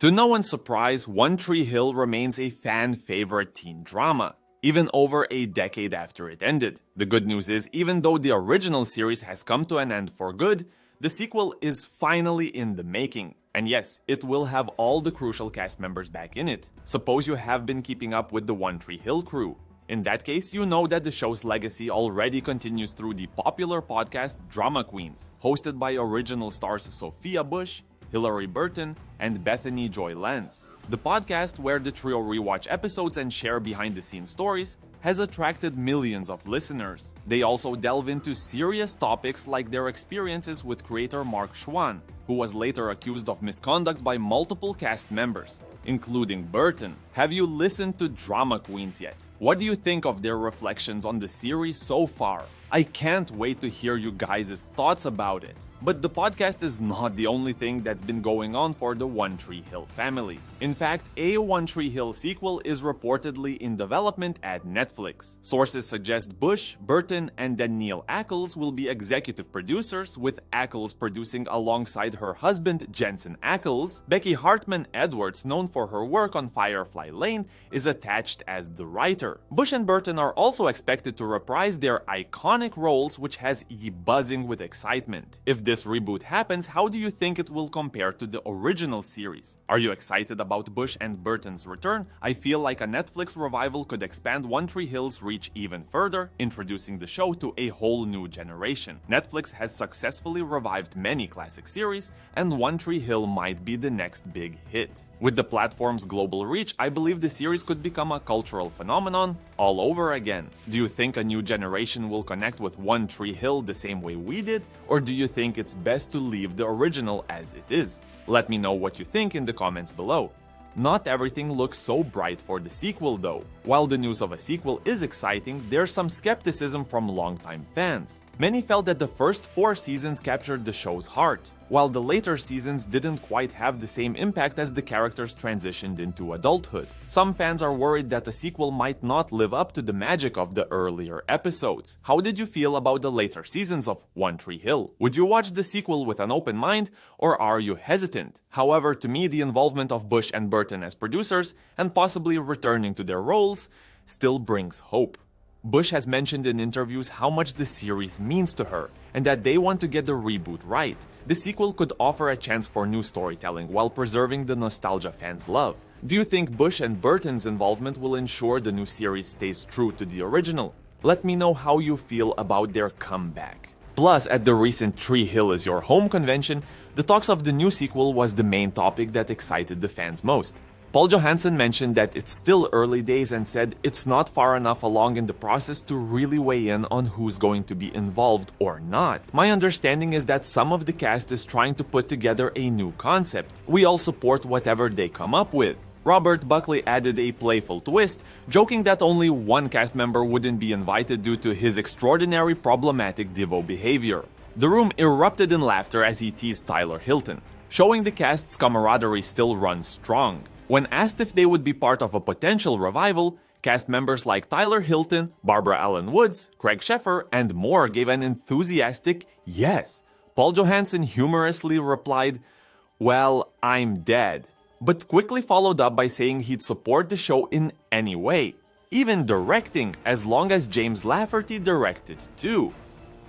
To no one's surprise, One Tree Hill remains a fan-favorite teen drama, even over a decade after it ended. The good news is, even though the original series has come to an end for good, the sequel is finally in the making. And yes, it will have all the crucial cast members back in it. Suppose you have been keeping up with the One Tree Hill crew. In that case, you know that the show's legacy already continues through the popular podcast Drama Queens, hosted by original stars Sophia Bush, Hilarie Burton, and Bethany Joy Lenz. The podcast, where the trio rewatch episodes and share behind-the-scenes stories, has attracted millions of listeners. They also delve into serious topics like their experiences with creator Mark Schwann, who was later accused of misconduct by multiple cast members, including Burton. Have you listened to Drama Queens yet? What do you think of their reflections on the series so far? I can't wait to hear you guys' thoughts about it. But the podcast is not the only thing that's been going on for the One Tree Hill family. In fact, a One Tree Hill sequel is reportedly in development at Netflix. Sources suggest Bush, Burton, and Danielle Ackles will be executive producers, with Ackles producing alongside her husband Jensen Ackles. Becky Hartman Edwards, known for her work on Firefly Lane, is attached as the writer. Bush and Burton are also expected to reprise their iconic roles, which has ye buzzing with excitement. If this reboot happens, how do you think it will compare to the original series? Are you excited about Bush and Burton's return? I feel like a Netflix revival could expand One Tree Hill's reach even further, introducing the show to a whole new generation. Netflix has successfully revived many classic series, and One Tree Hill might be the next big hit. With the platform's global reach, I believe the series could become a cultural phenomenon all over again. Do you think a new generation will connect with One Tree Hill the same way we did, or do you think it's best to leave the original as it is? Let me know what you think in the comments below. Not everything looks so bright for the sequel though. While the news of a sequel is exciting, there's some skepticism from longtime fans. Many felt that the first 4 seasons captured the show's heart, while the later seasons didn't quite have the same impact as the characters transitioned into adulthood. Some fans are worried that the sequel might not live up to the magic of the earlier episodes. How did you feel about the later seasons of One Tree Hill? Would you watch the sequel with an open mind, or are you hesitant? However, to me, the involvement of Bush and Burton as producers, and possibly returning to their roles, still brings hope. Bush has mentioned in interviews how much the series means to her, and that they want to get the reboot right. The sequel could offer a chance for new storytelling while preserving the nostalgia fans love. Do you think Bush and Burton's involvement will ensure the new series stays true to the original? Let me know how you feel about their comeback. Plus, at the recent Tree Hill is Your Home convention, the talks of the new sequel was the main topic that excited the fans most. Paul Johansson mentioned that it's still early days and said it's not far enough along in the process to really weigh in on who's going to be involved or not. My understanding is that some of the cast is trying to put together a new concept. We all support whatever they come up with. Robert Buckley added a playful twist, joking that only one cast member wouldn't be invited due to his extraordinary problematic Devo behavior. The room erupted in laughter as he teased Tyler Hilton, showing the cast's camaraderie still runs strong. When asked if they would be part of a potential revival, cast members like Tyler Hilton, Barbara Allen Woods, Craig Sheffer, and more gave an enthusiastic yes. Paul Johansson humorously replied, "Well, I'm dead," but quickly followed up by saying he'd support the show in any way, even directing, as long as James Lafferty directed too.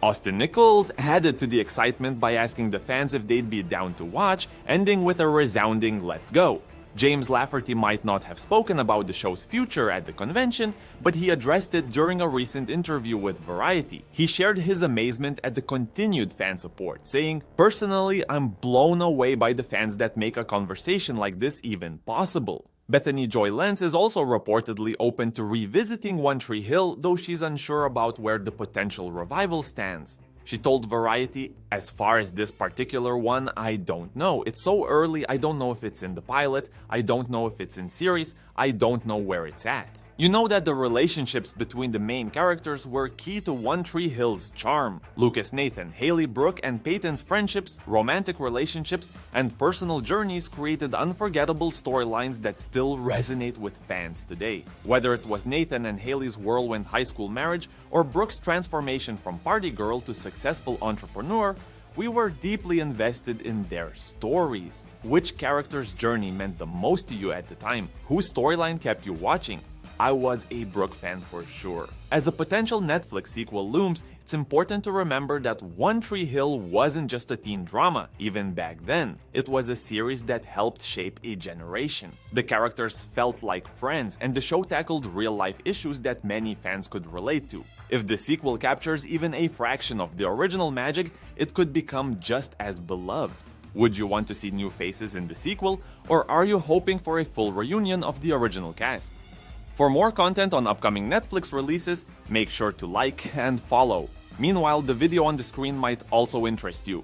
Austin Nichols added to the excitement by asking the fans if they'd be down to watch, ending with a resounding "let's go." James Lafferty might not have spoken about the show's future at the convention, but he addressed it during a recent interview with Variety. He shared his amazement at the continued fan support, saying, "Personally, I'm blown away by the fans that make a conversation like this even possible." Bethany Joy Lenz is also reportedly open to revisiting One Tree Hill, though she's unsure about where the potential revival stands. She told Variety, "As far as this particular one, I don't know. It's so early, I don't know if it's in the pilot, I don't know if it's in series, I don't know where it's at." You know that the relationships between the main characters were key to One Tree Hill's charm. Lucas Nathan, Haley Brooke, and Peyton's friendships, romantic relationships, and personal journeys created unforgettable storylines that still resonate with fans today. Whether it was Nathan and Haley's whirlwind high school marriage, or Brooke's transformation from party girl to successful entrepreneur, We were deeply invested in their stories. Which character's journey meant the most to you at the time? Whose storyline kept you watching? I was a Brooke fan for sure. As a potential Netflix sequel looms, it's important to remember that One Tree Hill wasn't just a teen drama, even back then. It was a series that helped shape a generation. The characters felt like friends, and the show tackled real-life issues that many fans could relate to. If the sequel captures even a fraction of the original magic, it could become just as beloved. Would you want to see new faces in the sequel, or are you hoping for a full reunion of the original cast? For more content on upcoming Netflix releases, make sure to like and follow. Meanwhile, the video on the screen might also interest you.